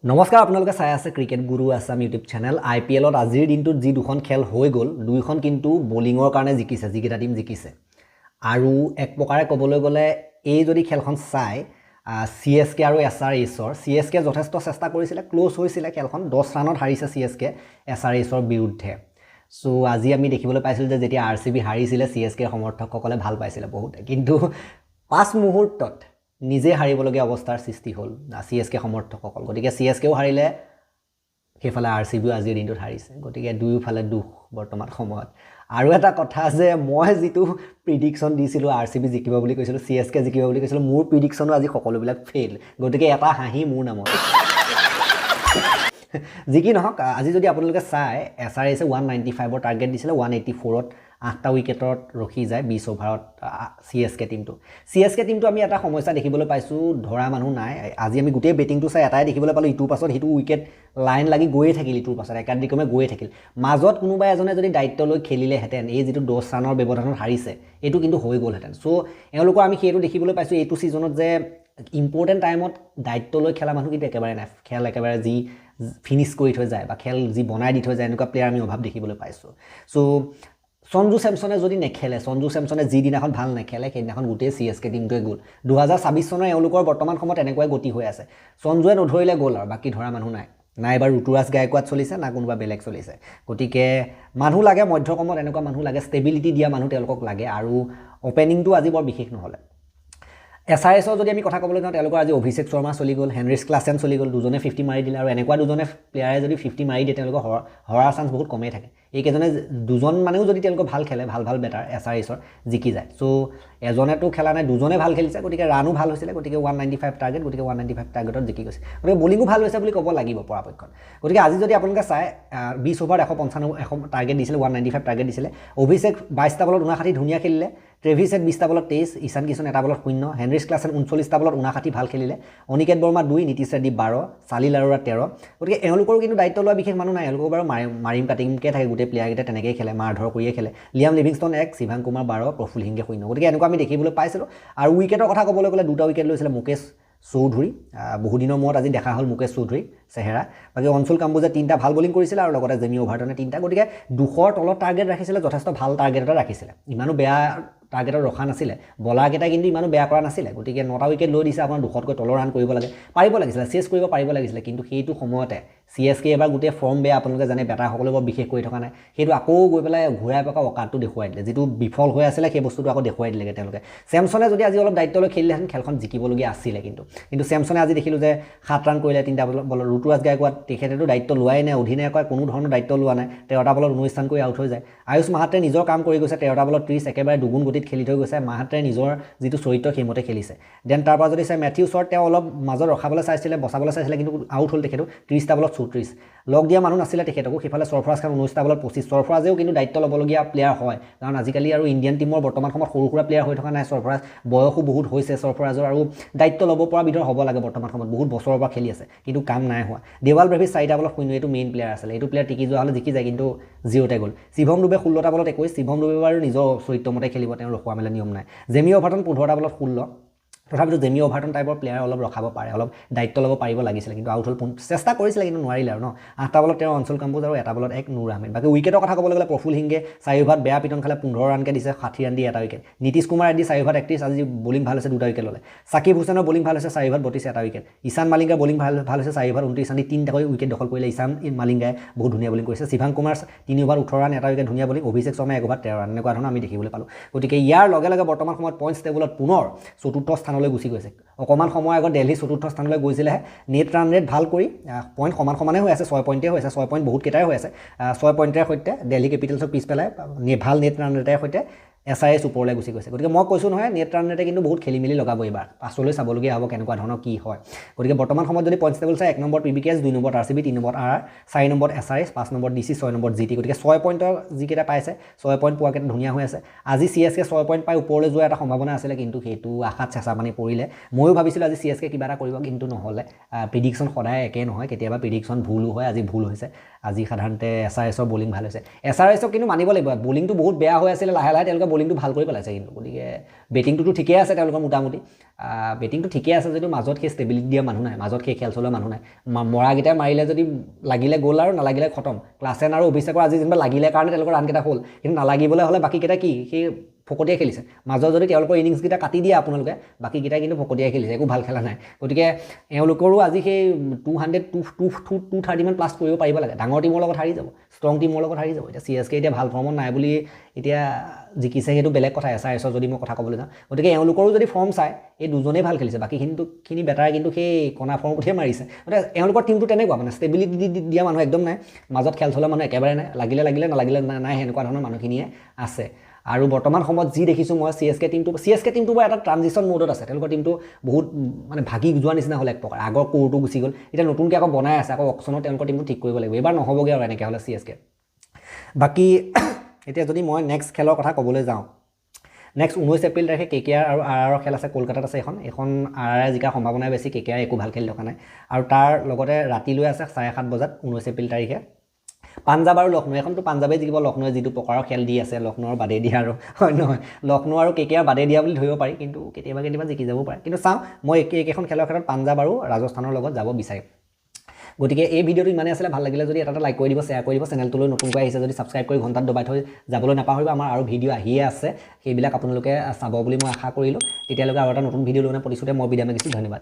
নমস্কাৰ আপোনালোকে চাই আছে ক্ৰিকেট গুৰু আছাম ইউটিউব চেনেল IPLত আজিৰ দিনটোত যি দুখন খেল হৈ গ'ল দুইখন কিন্তু বলিঙৰ কাৰণে জিকিছে যিকেইটা টিম জিকিছে আৰু এক প্ৰকাৰে ক'বলৈ গ'লে এই যদি খেলখন চাই CSK আৰু SRHৰ CSK যথেষ্ট চেষ্টা কৰিছিলে ক্লোজ হৈছিলে খেলখন 10 ৰানত হাৰিছে CSK SRHৰ বিৰুদ্ধে সো আজি আমি দেখিবলৈ পাইছিল যে যেতিয়া RCB হাৰিছিলে CSK সমৰ্থকসকলে ভাল পাইছিলে বহুত কিন্তু 5 মুহূৰ্তত নিজে হাৰিবলগীয়া অৱস্থাৰ সৃষ্টি হ'ল CSK সমৰ্থকসকল গতিকে CSKও হাৰিলে সেইফালে RCBও আজিৰ দিনটোত হাৰিছে গতিকে দুয়োফালে দুখ বৰ্তমান সময়ত আৰু এটা কথা যে মই যেটো প্ৰেডিকচন দিছিলো RCB জিকিব বুলি কৈছিলো CSK জিকিব বুলি কৈছিলো মোৰ প্ৰেডিকচনো আজি সকলোবিলাক ফেইল গতিকে এটা হাঁহি মোৰ নামত জিকি নহক আজি যদি আপোনালোকে চাই SRH 195ৰ টাৰ্গেট দিছিলে 184ত 8টা উইকেটত ৰখি যায় 20 ওভাৰত CSK টিমটো আমি এটা সমস্যা দেখিবলৈ পাইছো ধৰা মানুহ নাই আজি আমি গোটেই বেটিংটো চাই এটাই দেখিবলৈ পালো ইটোৰ পাছত হিটো উইকেট লাইন লাগি গৈয়ে থাকিল ইটোৰ পাছত একাদিক্ৰমে গৈয়ে থাকিল মাজত কোনোবা এজনে যদি দায়িত্ব লৈ খেলিলে হেতেন এই যেটো 10 ৰানৰ ব্যৱধানত হাৰিছে এটো কিন্তু হৈ গ'ল হেতেন সো এওঁলোকৰ আমি সেইটো দেখিবলৈ পাইছো এইটো সিজনত যে ইম্পৰ্টেন্ট টাইমত দায়িত্ব লৈ খেলা মানুহ কিন্তু একেবাৰে নাই খেল একেবাৰে যি ফিনিশ কৰি থৈ যায় বা খেল যি বনাই দি থৈ যায় এনেকুৱা প্লেয়াৰ আমি অভাৱ দেখিবলৈ পাইছো সো সঞ্জু স্যামসনে যদি নেখেলে সঞ্জু স্যামসনে যি দিনাখন ভাল নেখেলে সেইদিনাখন গোটেই CSK টিমটোৱে গ'ল 2026 চনৰ এওঁলোকৰ বৰ্তমান সময়ত এনেকুৱাই গতি হৈ আছে সঞ্জুৱে নধৰিলে গ'ল আৰু বাকি ধৰা মানুহ নাই নাইবাৰ ঋতুৰাজ গায়কোৱাড চলিছে না কোনোবা বেলেগ চলিছে গতিকে মানুহ লাগে মধ্যকমত এনেকুৱা মানুহ লাগে ষ্টেবিলিটি দিয়া মানুহ তেওঁলোকক লাগে আৰু ওপেনিংটো আজি বৰ বিশেষ নহলে SRH যদি আমি কথা ক'বলৈ যাওঁ তেওঁলোকৰ আজি অভিষেক শৰ্মা চলি গ'ল হেনৰিছ ক্লাছেন চলি গ'ল দুজনে 50 মাৰি দিলে আৰু এনেকুৱা দুজনে প্লেয়াৰে যদি 50 মাৰি দিয়ে তেওঁলোকৰ হৰাৰ চান্স বহুত কমে থাকে এই কেজনে দুজন মানেও যদি তেওঁলোকৰ ভাল খেলে ভাল বেটাৰ SRHৰ জিকি যায় সো এজনেটো খেলা নাই দুজনে ভাল খেলিছে গতিকে ৰানো ভাল হৈছিলে গতিকে 195 টাৰ্গেট গতিকে 195 টাৰ্গেটত জিকি গৈছে গতিকে বলিংও ভাল হৈছে বুলি ক'ব লাগিব পৰাপক্ষত গতিকে আজি যদি আপোনালোকে চাই 20 ওভাৰ 195 টাৰ্গেট দিছিলে 195 টাৰ্গেট দিছিলে অভিষেক 22টা বলত 59 ধুনীয়া খেলিলে ট্ৰেভিছ হেড 20টা বলত 23 ঈশান কিষণ এটা বলত 0 হেনৰিছ ক্লাছেন 39টা বলত 59 ভাল খেলিলে অনিকেত বৰ্মা 2 নীতিশ ৰেড্ডি 12 চালিল আৰোৰা 13 গতিকে এওঁলোকৰ কিন্তু দায়িত্ব লোৱা বিশেষ মানুহ নাই এওঁলোকৰ বাৰু মাৰিম কাটিংকে থাকে গোটেই প্লেয়াৰ কেইটা তেনেকৈ খেলে মাৰধৰ কৰিয়ে খেলে লিয়াম লিভিংষ্টন 1 শিৱাং কুমাৰ 12 প্ৰফুল হিংগে 0 গতিকে এনেকুৱা আমি দেখিবলৈ পাইছিলো আৰু উইকেটৰ কথা ক'বলৈ গ'লে দুটা উইকেট লৈছিলে মুকেশ চৌধুৰী বহু দিনৰ মূৰত আজি দেখা হ'ল মুকেশ চৌধুৰী চেহেৰা বাকি অঞ্চল কাম্বোজে 3টা ভাল বলিং কৰিছিল আৰু লগতে জেমি অভাৰটনে 3টা গতিকে 200ৰ তলত টাৰ্গেট ৰাখিছিলে যথেষ্ট ভাল টাৰ্গেট এটা ৰাখিছিলে ইমানো বেয়া টাৰ্গেটৰ ৰখা নাছিলে বলাৰ কেটা কিন্তু ইমানো বেয়া কৰা নাছিলে গতিকে 9টা উইকেট লৈ দিছে আপোনাৰ 200তকৈ তলৰ ৰান কৰিব লাগে পাৰিব লাগিছিলে চেছ কৰিব পাৰিব লাগিছিলে কিন্তু সেইটো সময়তে CSK এবাৰ গোটেই ফৰ্ম বেয়া আপোনালোকে জানে বেটাৰ সকলো বৰ বিশেষ কৰি থকা নাই সেইটো আকৌ গৈ পেলাই ঘূৰাই পকা অকাৰটো দেখুৱাই দিলে যেটো বিফল হৈ আছিল সেই বস্তুটো আকৌ দেখুৱাই দিলেগে তেওঁলোকে স্যামসনে যদি আজি অলপ দায়িত্ব লৈ খেলিলেহেঁতেন খেলখন জিকিবলগীয়া আছিল কিন্তু স্যামসনে আজি দেখিলো যে 7 ৰান কৰিলে 3টা বলত ঋতুৰাজ গায়কোৱাড তেখেতেতো দায়িত্ব লোৱাই নাই অধিনায়কৰ কোনো ধৰণৰ দায়িত্ব লোৱা নাই 13টা বলত 19 ৰান কৰি আউট হৈ যায় আয়ুষ মাহাত্ৰে নিজৰ কাম কৰি গৈছে 13টা বলত 30 একেবাৰে দুগুণ গতিত খেলি থৈ গৈছে মাহাত্ৰে নিজৰ যেটো চৰিত্ৰ সেইমতে খেলিছে দেন তাৰ পৰা যদি চাই মেথিউছৰ তেওঁ অলপ মাজত ৰখাবলৈ চাইছিলে বচাবলৈ চাইছিলে কিন্তু আউট হ'ল তেখেতো 30টা বলত 34 লগ দিয়া মানুহ নাছিলে তেখেতকো সিফালে সৰফৰাজ খান 19টা বলত 25 সৰফৰাজেও কিন্তু দায়িত্ব ল'বলগীয়া প্লেয়াৰ হয় কাৰণ আজিকালি আৰু ইণ্ডিয়ান টিমৰ বৰ্তমান সময়ত সৰু সুৰা প্লেয়াৰ হৈ থকা নাই সৰফৰাজ বয়সো বহুত হৈছে সৰফৰাজৰ আৰু দায়িত্ব ল'ব পৰা বিধৰ হ'ব লাগে বৰ্তমান সময়ত বহুত বছৰৰ পৰা খেলি আছে কিন্তু কাম নাই হোৱা দেৱাল ব্ৰেভিছ 4টা বলত 0 এইটো মেইন প্লেয়াৰ আছিল এইটো প্লেয়াৰ টিকি যোৱা হ'লে জিকি যায় কিন্তু 0তে গ'ল শিৱম দুবে 16টা বলত 21 শিৱম দুবে বাৰু নিজৰ চৰিত্ৰমতে খেলিব তেওঁ ৰখোৱা মেলা নিয়ম নাই জেমি অভাৰটন 15টা বলত 16 তথাপিতো জেমি অভাৰটন টাইপৰ প্লেয়াৰ অলপ ৰখাব পাৰে অলপ দায়িত্ব ল'ব পাৰিব লাগিছিল কিন্তু আউট হ'ল চেষ্টা কৰিছিল কিন্তু নোৱাৰিলে আৰু ন 8টা বলত তেওঁ অঞ্চল কাম্বোজ আৰু এটা বলত 1 নুৰ আহমেদ বাকি উইকেটৰ কথা ক'বলৈ গ'লে প্ৰফুল হিংগে 4 অভাৰত বেয়া পিটন খালে 15 ৰানকে দিছে 60 ৰান দি এটা উইকেট নীতিশ কুমাৰ এদি 4 অভাৰত 31 আজি বলিং ভাল হৈছে দুটা উইকেট ল'লে সাকিব হুছেইনৰ বলিং ভাল হৈছে 4 অভাৰত 32 এটা উইকেট ঈশান মালিংগাৰ বলিং ভাল হৈছে 4 অভাৰত 29 ৰান দি 3টাকৈ উইকেট দখল কৰিলে ঈশান মালিংগাই বহুত ধুনীয়া বলিং কৰিছে শিৱাং কুমাৰ 3 অভাৰ 18 ৰান এটা উইকেট ধুনীয়া বলিং অভিষেক শৰ্মা 1 অভাৰ 13 ৰান এনেকুৱা ধৰণৰ আমি দেখিবলৈ পালো গতিকে ইয়াৰ লগে লগে বৰ্তমান সময়ত পইণ্টছ টেবুলত পুনৰ চতুৰ্থ স্থানলৈ গুচি গৈছে অকমান সময় আগত দিল্লী চতুৰ্থ স্থানলৈ গৈছিলে নেট ৰান ৰেট ভাল কৰি পইণ্ট সমানে হৈ আছে 6 পইণ্টে হৈ আছে 6 পইণ্ট বহুত কেইটাই হৈ আছে 6 পইণ্টৰ সৈতে দিল্লী কেপিটেলছৰ পিছ পেলাই ভাল নেট ৰান ৰেটৰ সৈতে SRH ওপৰলৈ গুচি গৈছে গতিকে মই কৈছো নহয় নেট ৰান ৰেটে কিন্তু বহুত খেলি মেলি লগাব এবাৰ পাছলৈ চাবলগীয়া হ'ব কেনেকুৱা ধৰণৰ কি হয় গতিকে বৰ্তমান সময়ত যদি পইণ্টছ টেবুল চাই 1 number PBKS 2 number RCB 3 number RR 4 number SRH 5 number DC 6 number GT গতিকে 6 পইণ্টৰ যিকেইটা পাইছে 6 পইণ্ট পোৱাকেইটা ধুনীয়া হৈ আছে আজি CSK 6 পইণ্ট পাই ওপৰলৈ যোৱা এটা সম্ভাৱনা আছিল কিন্তু সেইটো আশাত চেঁচা পানী পৰিলে ময়ো ভাবিছিলো আজি CSK কিবা এটা কৰিব কিন্তু নহলে প্ৰেডিকচন সদায় একে নহয় কেতিয়াবা প্ৰেডিকচন ভুলো হয় আজি ভুল হৈছে আজি সাধাৰণতে SRHৰ বলিং ভাল হৈছে SRHক কিন্তু মানিব লাগিব বলিংটো বহুত বেয়া হৈ আছিল লাহে লাহে তেওঁলোকে বলিংটো ভাল কৰি পেলাইছে কিন্তু গতিকে বেটিংটোতো ঠিকেই আছে তেওঁলোকৰ মোটামুটি বেটিংটো ঠিকেই আছে যদিও মাজত সেই ষ্টেবিলিটি দিয়া মানুহ নাই মাজত সেই খেল চলোৱা মানুহ নাই মৰাকেইটাই মাৰিলে যদি লাগিলে গ'ল আৰু নালাগিলে খতম ক্লাছেন আৰু অভিষেকৰ আজি যেনিবা লাগিলে কাৰণে তেওঁলোকৰ ৰানকেইটা হ'ল কিন্তু নালাগিবলৈ হ'লে বাকীকেইটা কি সেই ফকটিয়াই খেলিছে মাজত যদি তেওঁলোকৰ ইনিংছকেইটা কাটি দিয়ে আপোনালোকে বাকীকেইটাই কিন্তু ফকটিয়াই খেলিছে একো ভাল খেলা নাই গতিকে এওঁলোকৰো আজি সেই 230 মান প্লাছ কৰিব পাৰিব লাগে ডাঙৰ টীমৰ লগত হাৰি যাব ষ্ট্ৰং টীমৰ লগত হাৰি যাব এতিয়া CSK এতিয়া ভাল ফৰ্মত নাই বুলি এতিয়া জিকিছে সেইটো বেলেগ কথা SRSৰ যদি মই কথা ক'বলৈ যাওঁ গতিকে এওঁলোকৰো যদি ফৰ্ম চাই এই দুজনেই ভাল খেলিছে বাকীখিনি বেটাৰ কিন্তু সেই কণা ফৰ্মতহে মাৰিছে গতিকে এওঁলোকৰ টীমটো তেনেকুৱা মানে ষ্টেবিলিটি দিয়া মানুহ একদম নাই মাজত খেল চলোৱা মানুহ একেবাৰে নাই লাগিলে নালাগিলে নাই সেনেকুৱা ধৰণৰ মানুহখিনিয়ে আছে আৰু বৰ্তমান সময়ত যি দেখিছোঁ মই CSK টিমটো বাৰু এটা ট্ৰানজিশ্যন মোডত আছে তেওঁলোকৰ টিমটো বহুত মানে ভাগি যোৱা নিচিনা হ'ল এক প্ৰকাৰ আগৰ কোৰটো গুচি গ'ল এতিয়া নতুনকৈ আকৌ বনাই আছে আকৌ অকশ্যনত তেওঁলোকৰ টিমটো ঠিক কৰিব লাগিব এইবাৰ নহ'বগৈ আৰু এনেকৈ হ'লে CSK বাকী এতিয়া যদি মই নেক্সট খেলৰ কথা ক'বলৈ যাওঁ নেক্সট 19 এপ্ৰিল তাৰিখে KKR আৰু RRৰ খেল আছে কলকাতাত আছে এখন RR জিকাৰ সম্ভাৱনাই বেছি KKR একো ভাল খেলি থকা নাই আৰু তাৰ লগতে ৰাতিলৈ আছে 7:30 বজাত 19 এপ্ৰিল তাৰিখে পাঞ্জাব আৰু লক্ষ্ণৌ এখনতো পাঞ্জাবে জিকিব লক্ষ্ণৌৱে যিটো প্ৰকাৰৰ খেল দি আছে লক্ষ্ণৌৰ বাদে দিয়া আৰু হয় নহয় লক্ষ্ণৌ আৰু KKR বাদে দিয়া বুলি ধৰিব পাৰি কিন্তু কেতিয়াবা জিকি যাব পাৰে কিন্তু চাওঁ মই এইকেইখন খেলৰ ক্ষেত্ৰত পাঞ্জাব আৰু ৰাজস্থানৰ লগত যাব বিচাৰিম গতিকে এই ভিডিঅ'টো ইমানেই আছিলে ভাল লাগিলে যদি এটা লাইক কৰি দিব শ্বেয়াৰ কৰি দিব চেনেলটোলৈ নতুনকৈ আহিছে যদি ছাবস্ক্ৰাইব কৰি ঘণ্টাত দবাই থৈ যাবলৈ নাপাহৰিব আমাৰ আৰু ভিডিঅ' আহিয়ে আছে সেইবিলাক আপোনালোকে চাব বুলি মই আশা কৰিলোঁ তেতিয়ালৈকে আৰু এটা নতুন ভিডিঅ' লৈ প্ৰতিশ্ৰুতে মই বিদায় মাগিছোঁ ধন্যবাদ